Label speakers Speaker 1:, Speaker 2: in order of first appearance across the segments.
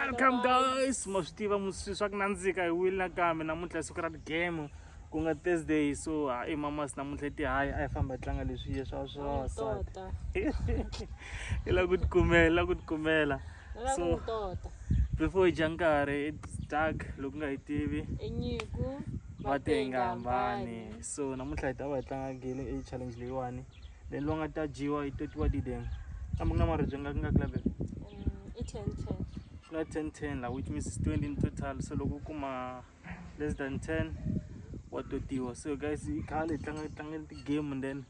Speaker 1: Welcome guys, mostiva musiswa kunandzika iwile nakambe namuntlha siku ra game ku nga Thursday so mamas namuntlha ti hayi a hi famba tlanga leswi swa swasati ila ku tikumela so before jankare it's dark loko nga hi tivi
Speaker 2: enyiku
Speaker 1: vatengambani so namuntlha hi ta va hi tlanga game a challenge leyiwani then lo nga ta jiwa hi totiwa dideng kambe ku na maribye nga club
Speaker 2: i 10-10
Speaker 1: not 10-10 which means it's 20 in total so loko kuma less than 10 watotiwa so guys ikhale tlanga ti game and then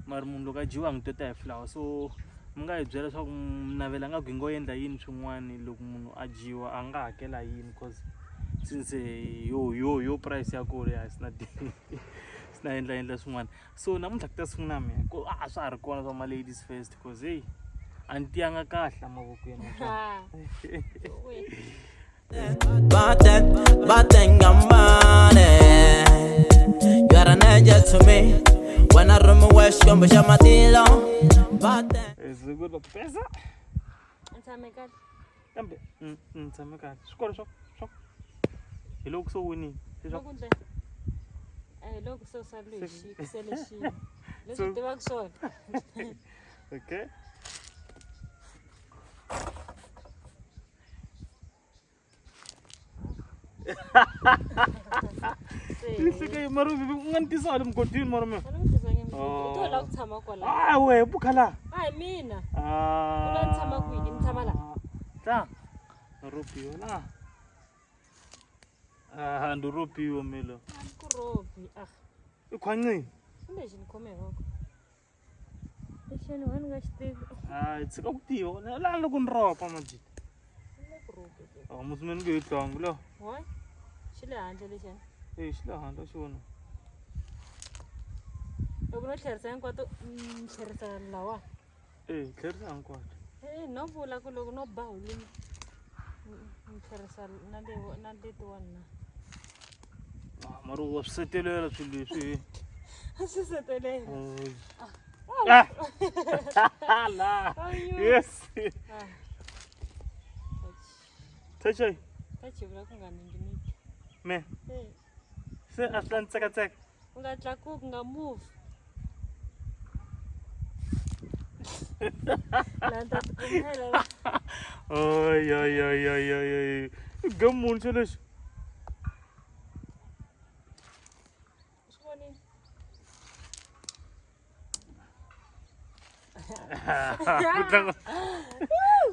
Speaker 1: mari munhu loko a jiwa ngitota hi flower so mi nga hi byela leswaku mnavela nga gwingo endla yini swin'wana loko munhu a jiwa a nga hakela yini because since yo price ya kule ya sina sina endla swin'wana so namuntlha ku ta sungula mina ku swa ha ri kona swa ma ladies first because hey antiyanga kahle amavokweni
Speaker 3: Batengambane, you are an angel to me. When I run my west, you're my matilo.
Speaker 1: It's a good pesa.
Speaker 2: Ntamekad.
Speaker 1: Kambe, ntamekad. Skoro shop. He looks so winning.
Speaker 2: Lokunde. Loku so salushi, kuseleshi. Leso te bakusona.
Speaker 1: Okay. Sike maru ngantisa alim continue maru me.
Speaker 2: To la kuthama kwala.
Speaker 1: We bukhala.
Speaker 2: Hayi mina. Kula nthama kwini nthama la.
Speaker 1: Ta. Rupiyo na. Ndurupiyo melo.
Speaker 2: Kurobi
Speaker 1: Ikhwanci.
Speaker 2: Kumbe jinikhome ngoko. Lexani wani nga xiteki.
Speaker 1: Tsika ku tiyo. La loko nropa majid.
Speaker 2: Kurobi.
Speaker 1: Musumeni ku yitlanga lo.
Speaker 2: Hoy. Xile handle lexani.
Speaker 1: Xile handle xona.
Speaker 2: Loko no tlherisa hinkwato tlherisa lawa.
Speaker 1: Tlherisa hinkwato.
Speaker 2: No vula ku loko no ba hulini. Tlherisa na letiwana.
Speaker 1: Maru wa swisetelela swilo leswi.
Speaker 2: Swisetelela.
Speaker 1: La. Yes. Touch.
Speaker 2: Touch vula ku nga minginiki.
Speaker 1: Me. Se aslan tsaka.
Speaker 2: Unga tlakuki nga move. Lanta tukumela.
Speaker 1: Ay. Gamun chalesh.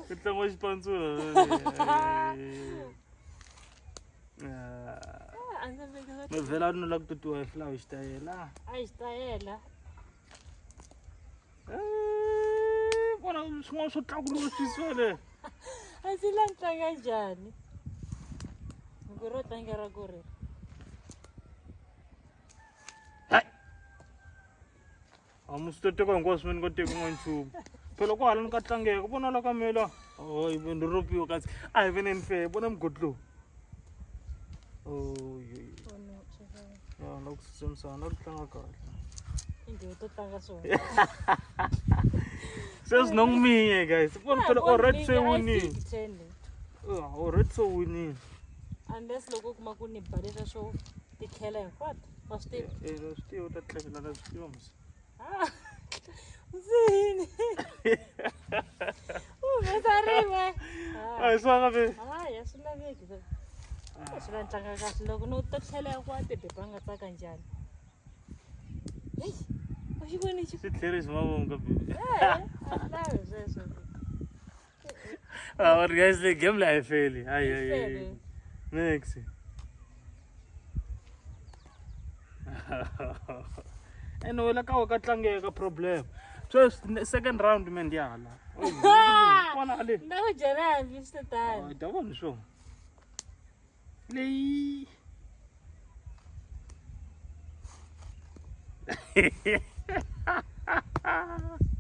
Speaker 1: Kutlango xipantsula. Mavela no la ku totiwa hi flower xitayela.
Speaker 2: Ai xitayela.
Speaker 1: Vona swin'wana swo tlakuliwa swiswele.
Speaker 2: A swi la tlanga njhani? Loko ro tlangela ku ri.
Speaker 1: Musitoteka hinkwaswo ni nga teki n'wanchumu phela ku hala ni ka tlangeka vona la ka mela ni ropiwa kasi a hi veneni fe vona mugotlo la ku tsutsumisa na ku tlanga kahle
Speaker 2: Indio to tlanga swona.
Speaker 1: sweswi no n'wiminye guys vona phela already se winini already so winini
Speaker 2: unless loko kuma ku ni ba leswa swo tikhela hinkwato wa swi tivi.
Speaker 1: Swi tivi u ta tlhela na swi tiva masi.
Speaker 2: Zini. Mesarime.
Speaker 1: Swanga ve.
Speaker 2: Ya swi laveki. Swi va tlanga kahle loko no to tlhela hinkwato beba nga tsaka njhani. A xi voni xi.
Speaker 1: Swi tlherisi mavongo ka bibi.
Speaker 2: A lavi sweswo.
Speaker 1: Guys the game la fail. Ay. Next. And wela ka tlangeka problem so second round man ndiyala vona ale
Speaker 2: Na ku jela hambi swi tani.
Speaker 1: ta vona swo leyi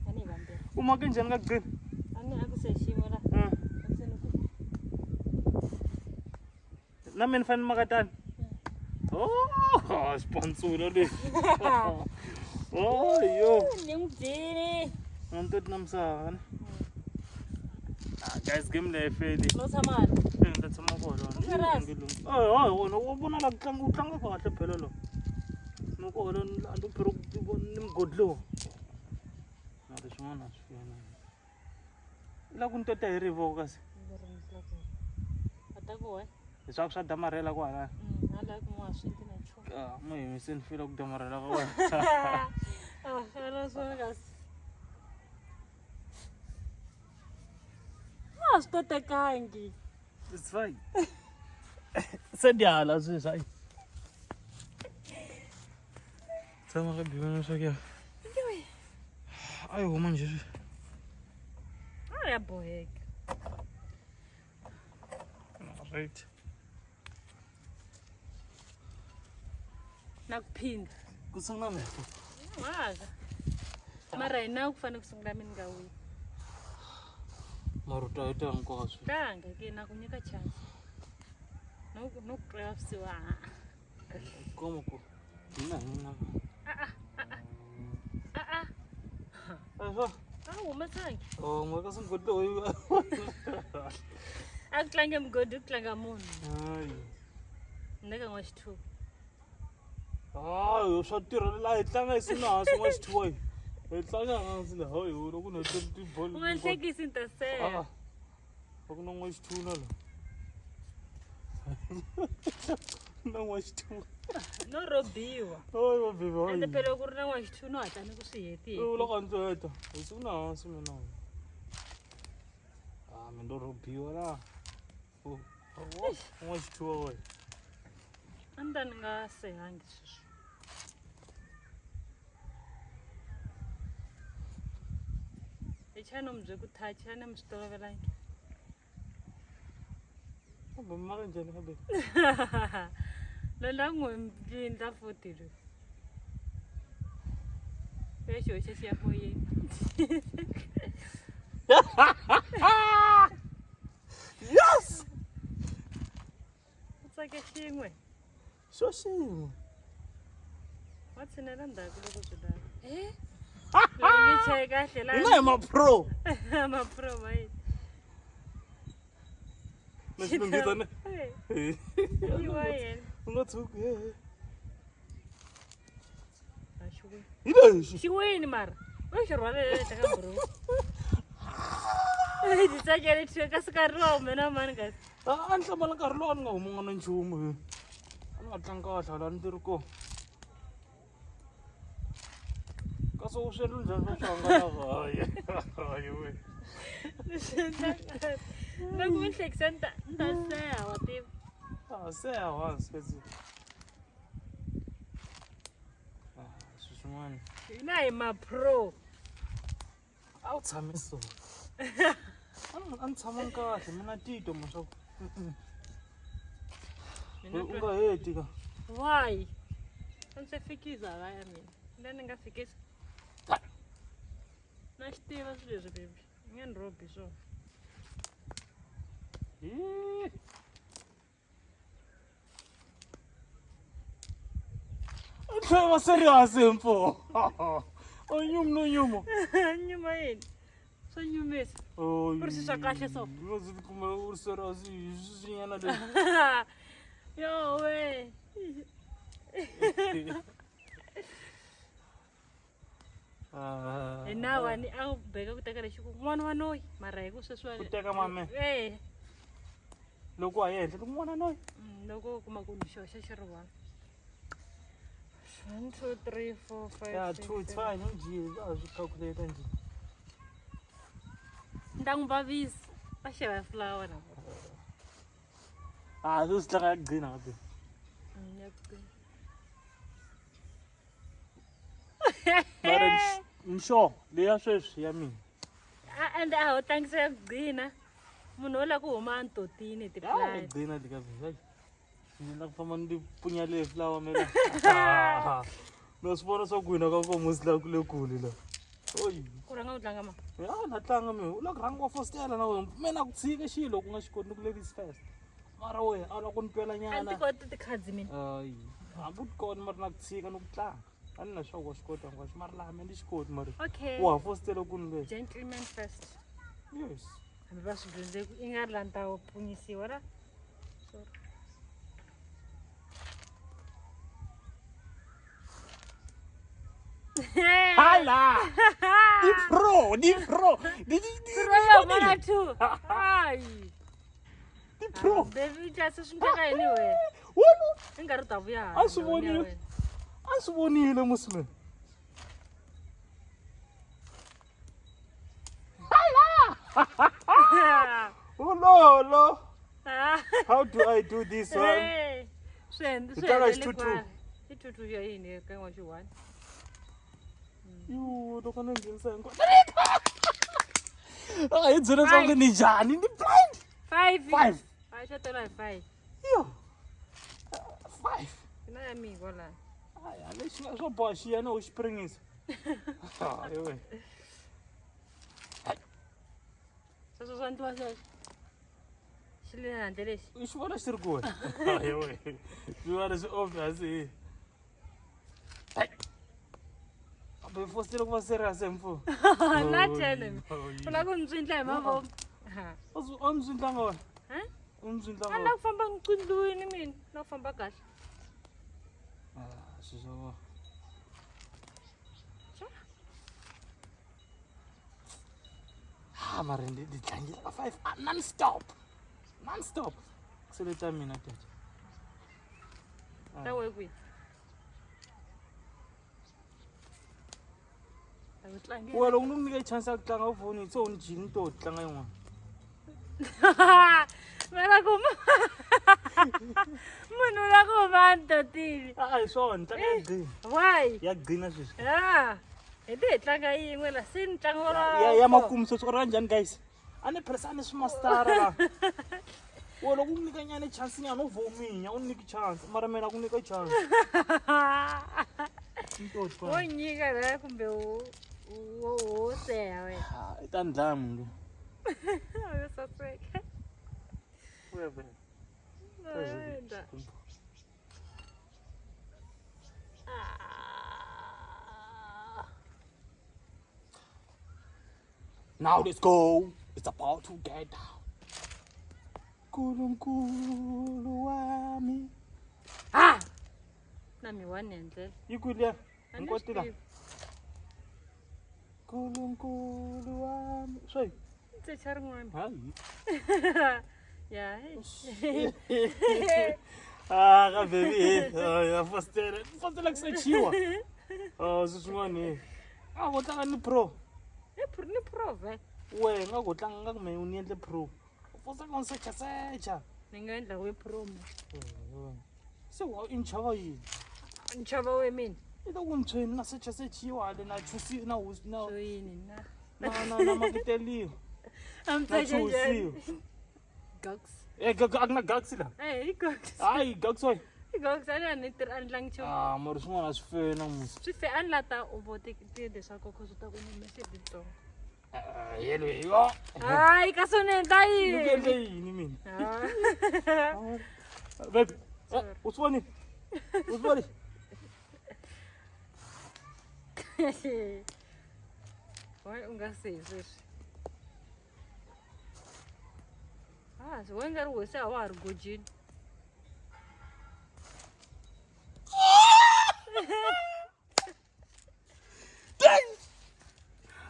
Speaker 2: Ani vambirhi.
Speaker 1: uma ke njhani ka green
Speaker 2: Ani a ku se ximo la.
Speaker 1: na mina fani makatani sponsola leswi yo
Speaker 2: Ni n'wi dyile.
Speaker 1: Nantoti na misava. guys game leyi feli
Speaker 2: no tshama
Speaker 1: ndzi tshama kona
Speaker 2: Serious?
Speaker 1: wona u vona la u tlanga kahle phela lo no ko lo andu phero ni mgodlo mara swin'wana swi fana la ku ntota hi rivo kasi
Speaker 2: atakuwe
Speaker 1: leswaku swa damarhela ku hala
Speaker 2: hala ku n'wa swi tina nchumu
Speaker 1: mo yimiseni fila ku damarhela ka wena
Speaker 2: era swona kasi a swi totekangi
Speaker 1: it's fine se diala sweswi hayi tshama ka bivana swa ke ayi huma njhe
Speaker 2: a ya boheka
Speaker 1: right
Speaker 2: na kuphinda
Speaker 1: ku sungula mehe
Speaker 2: maka mara hina ku fanele ku sungula mini nga wihi
Speaker 1: maruta ita nkoka swi
Speaker 2: tlanga ke na ku nyika chance no twa vusiwa
Speaker 1: como ku hina ayo
Speaker 2: a humesangi
Speaker 1: oh mo ka sung godlo
Speaker 2: a ku tlanga mugodi ku tlanga munhu
Speaker 1: ay
Speaker 2: ndeka n'wa xithuva
Speaker 1: ayo swa tirha la hi tlanga hi sina hansi n'wa xithuwa hi tlanga hansi la hayi loko no ti ball
Speaker 2: u nga hlekisi ntasela
Speaker 1: loko no n'wa xithuwa la no n'wa xithuwa
Speaker 2: no robiwa
Speaker 1: ay va biva
Speaker 2: ende phela ku ri na n'wa xithuva no hatla ni ku swi heti
Speaker 1: loko ndzi heta hi sungula hansi mina mi ndo robiwa la n'wa xithuwa wena
Speaker 2: a ni ta ni nga sehangi sweswi hi chani mi bye ku thacha ni mi swi tolovelangi
Speaker 1: kambe maka njhani kambe
Speaker 2: lola n'wi mbindla futhi lo xo xa xi ya foyeni
Speaker 1: yes
Speaker 2: u tsake xin'we
Speaker 1: xo xin'we
Speaker 2: wa tshinela ndzhaku loko byi lava loko ngi cheye kahle
Speaker 1: hina hi mapro
Speaker 2: mapro ma yini
Speaker 1: leswi lunghisa
Speaker 2: i wa yena
Speaker 1: u nga tshuki
Speaker 2: a xiwini
Speaker 1: hi lexi
Speaker 2: xiwini mara u xi rhwalele ka buru ti tsakele thiwe kasi nkarhi lowa humena mani kasi
Speaker 1: a ni hlamala nkarhi lowu a ni nga humanga na nchumu a ni nga tlangi kahle hala ni ti ri kona kasi u swi endla njhani swa swihangalaka hayi we
Speaker 2: loko mi hlekisa ni ta seha wa tiva
Speaker 1: se hansi kasi swi swin'wana
Speaker 2: hina hi mapro
Speaker 1: a wu tshame so a ni tshama kahle mina tito maswaku u nga heti ka
Speaker 2: why a ni se fikiza laya mina le ni nga fikisa na xi tiva swilo leswi bebi ni nge ni robi swona
Speaker 1: tlhela va serious mpo o nyumu no nyumu
Speaker 2: nyuma yini swo nyumisa
Speaker 1: ku
Speaker 2: ri swi swa kahle so
Speaker 1: ndzi tikuma u ri serious hi swinyana leswi
Speaker 2: yo we hi nawani a wu beka ku teka lexi ku n'wana wa noyi mara hi ku sweswiwa
Speaker 1: ku teka mame loko a henhla ti n'wana noyi
Speaker 2: loko u kuma ku ni xoxa xi ri 1 2 3 4 5
Speaker 1: ya 2 it's fine njhe a swi calculate njhe
Speaker 2: ni ta n'wi vavisa va xava flower na
Speaker 1: swi swi tlanga ya gcina kabe mara nxo leya sweswi ya mina
Speaker 2: ende a ho tlangisa ya ku gcina munhu wo la ku huma antotini hi tiplani
Speaker 1: gcina ti kabe ni la ku famba ni punya le flower mela no swi vona swa ku hina ka nkomusi la ku le kule la oyi
Speaker 2: ku rhanga u tlanga ma
Speaker 1: ya na tlanga mi u la ku rhanga wa fostela na wena mina ku tshika xilo ku nga xi koti ni ku ladies first mara wena a la ku ni twela
Speaker 2: a
Speaker 1: nyana
Speaker 2: ti koti tikhadzi mina
Speaker 1: hayi hambi u ti koti mari na ku tshika ni ku tlanga a ni na swa ku wa swi kota hinkwaswo mari laha me ni xi koti mari
Speaker 2: okay
Speaker 1: wa ha fostela ku ni lwexa
Speaker 2: gentleman first
Speaker 1: yes
Speaker 2: hambi va swi dyondze ku i nga ri lani ta punyisiwa ra sorry
Speaker 1: Hala! Di pro!
Speaker 2: Pro mana tu. Ai.
Speaker 1: Di pro!
Speaker 2: Baby just swin'wana anyway.
Speaker 1: Wona!
Speaker 2: I nga ri ta vuya.
Speaker 1: A swi vonile muslim. Oh no! How do I do this one?
Speaker 2: Hey.
Speaker 1: The tanga is 2-2.
Speaker 2: I 2-2 ya yini ka n'wa xiwani.
Speaker 1: Yo, loko ni nghenisa hinkwato. Ah, hi byela leswaku ni njhani ni blind. 5.
Speaker 2: Ai xa tela hi 5.
Speaker 1: Yo. 5.
Speaker 2: Ina ya mi kwala.
Speaker 1: Aya, lexi nga swo boha xi ya na u xi pringisa. Ah, yo.
Speaker 2: Sweswo swa ndliwa sweswo. Xi le handle lexi.
Speaker 1: U xi vona xi ri kona. Ah, yo. Swi vona swi obvious. Abe fosile ku va serious mfu.
Speaker 2: La tele. Una ku ntswindla hi mavoko.
Speaker 1: O mi swindla ngona? O mi swindla
Speaker 2: A
Speaker 1: ngona?
Speaker 2: la ku famba nqindlwini mina, na ku famba kahle.
Speaker 1: Ah, swo. Ah, mara ndi tlangile ka 5 non-stop. Seleta mina tete.
Speaker 2: Ta we kwi. Ayi tlangi.
Speaker 1: Wa loko ni nyike chance ya ku tlanga foni so ni jini to tlanga yin'wana.
Speaker 2: Mara ku munhu la ku va ntotile.
Speaker 1: Ah, hi swona tlanga ya green.
Speaker 2: Why?
Speaker 1: Ya green na sweswi.
Speaker 2: Ah. Hi te hi tlanga yin'we la se ni tlanga ra.
Speaker 1: Ya makumu so ra njhani guys? A ni pressa ni swimastara la. Wa loko ni nyika nyane chance nyana u vominya u nyiki chance mara mina ku nyika chance.
Speaker 2: Wo nyika la kumbe wo seha wena.
Speaker 1: Ah, ita ndlaya munhu.
Speaker 2: Ayo saseka.
Speaker 1: Webe.
Speaker 2: Enda.
Speaker 1: Now let's go. It's about to get down. Nkulunkulu wami.
Speaker 2: Ah! Na mi one ndlela.
Speaker 1: Yikwile. Nkotila. Nkulunkulu wami. Swi.
Speaker 2: Tse chari n'wana.
Speaker 1: Hayi.
Speaker 2: Ya.
Speaker 1: Ah, ka baby. Ya fostela. Fostela kusechiwa. Swin'wana. Ah, go tlanga ni pro.
Speaker 2: Ni prove.
Speaker 1: We nga go tlanga nga ku me u ni endle pro. Fosa ka secha.
Speaker 2: Ni nga endla we promo.
Speaker 1: Se wa inchava yini?
Speaker 2: Nchava we mina.
Speaker 1: Ita ku ntshweni na sechiwa le na chusi na
Speaker 2: So yini na.
Speaker 1: na makiteliwa.
Speaker 2: I'm
Speaker 1: Na
Speaker 2: taking
Speaker 1: chusiwa.
Speaker 2: Gox.
Speaker 1: Akuna gaksi la.
Speaker 2: Hey, Gox.
Speaker 1: Ai, gaksi oi.
Speaker 2: Gox ana ni tir an lang chu.
Speaker 1: Ah, mara swin'wana swi fena musi.
Speaker 2: Swi fe an lata u vote ti de sa kokho ta ku ni message dito.
Speaker 1: Yelo yo.
Speaker 2: Ai, ka sone dai.
Speaker 1: Ngeke yini mina? Baby. Uswani.
Speaker 2: Why unga say this? Ah, so when gar wo sa wa gojin.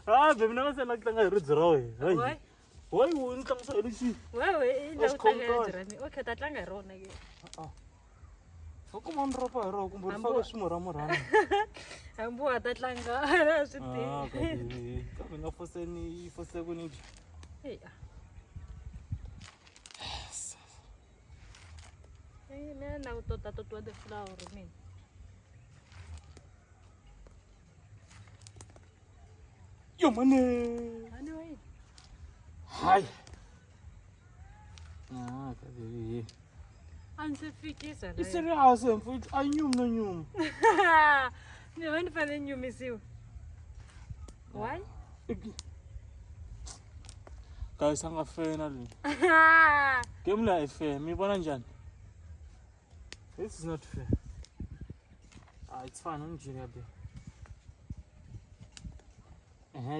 Speaker 1: Ah, baby na se la tlanga hi ridziro we.
Speaker 2: Why?
Speaker 1: Why u ntlamisa hi lexi?
Speaker 2: Wewe ila utanga jirani. Okay, ta tlanga hi rona ke.
Speaker 1: Ku mon ropa hi ro kumbe ri faka swimurhamurhana.
Speaker 2: Hambu ata tlanga ara swi
Speaker 1: Ah,
Speaker 2: tivi.
Speaker 1: kambe nga fose ku ni.
Speaker 2: Hey. Hey, na utota totwa the flower min.
Speaker 1: Yo mane.
Speaker 2: Anyway.
Speaker 1: Hai. Ah, baby.
Speaker 2: Anse fikisa.
Speaker 1: I serious mfowethu anyum no nyum.
Speaker 2: Ni wena fane nyumisiwa. Why?
Speaker 1: Guys anga fena le. Game la fair. Mi bona njani? This is not fair. Ah, it's fine. I'm Nigeria be.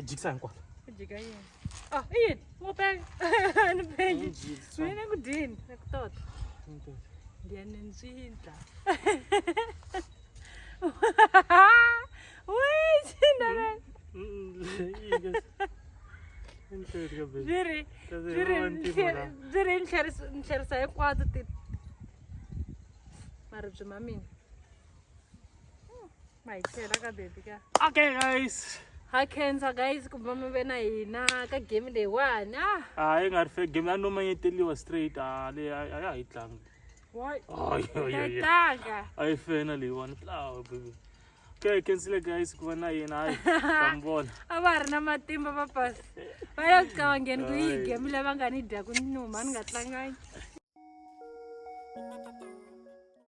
Speaker 1: Jigsaw kwala.
Speaker 2: Ujika yini? yini ngopeka ni pengi mina ngudini nakutota ndiyanentsindla witindala Ziri nihlerisa hinkwato ti maribye ma mina ma hi tlhela ka baby ka
Speaker 1: Okay guys,
Speaker 2: ha khensa guys ku va mi ve na hina ka game leyiwani
Speaker 1: yi nga ri fake game ya no manyeteliwa straight le a ya ha yi tlangi
Speaker 2: tlanga
Speaker 1: a yi fena leyiwani flower baby. Okay, kensile guys ku va na yena hayi tambona
Speaker 2: a va ri na matimba papasi va ya ku qavangeni ku yi game leyi va nga ni dyaku numa ni nga tlangangi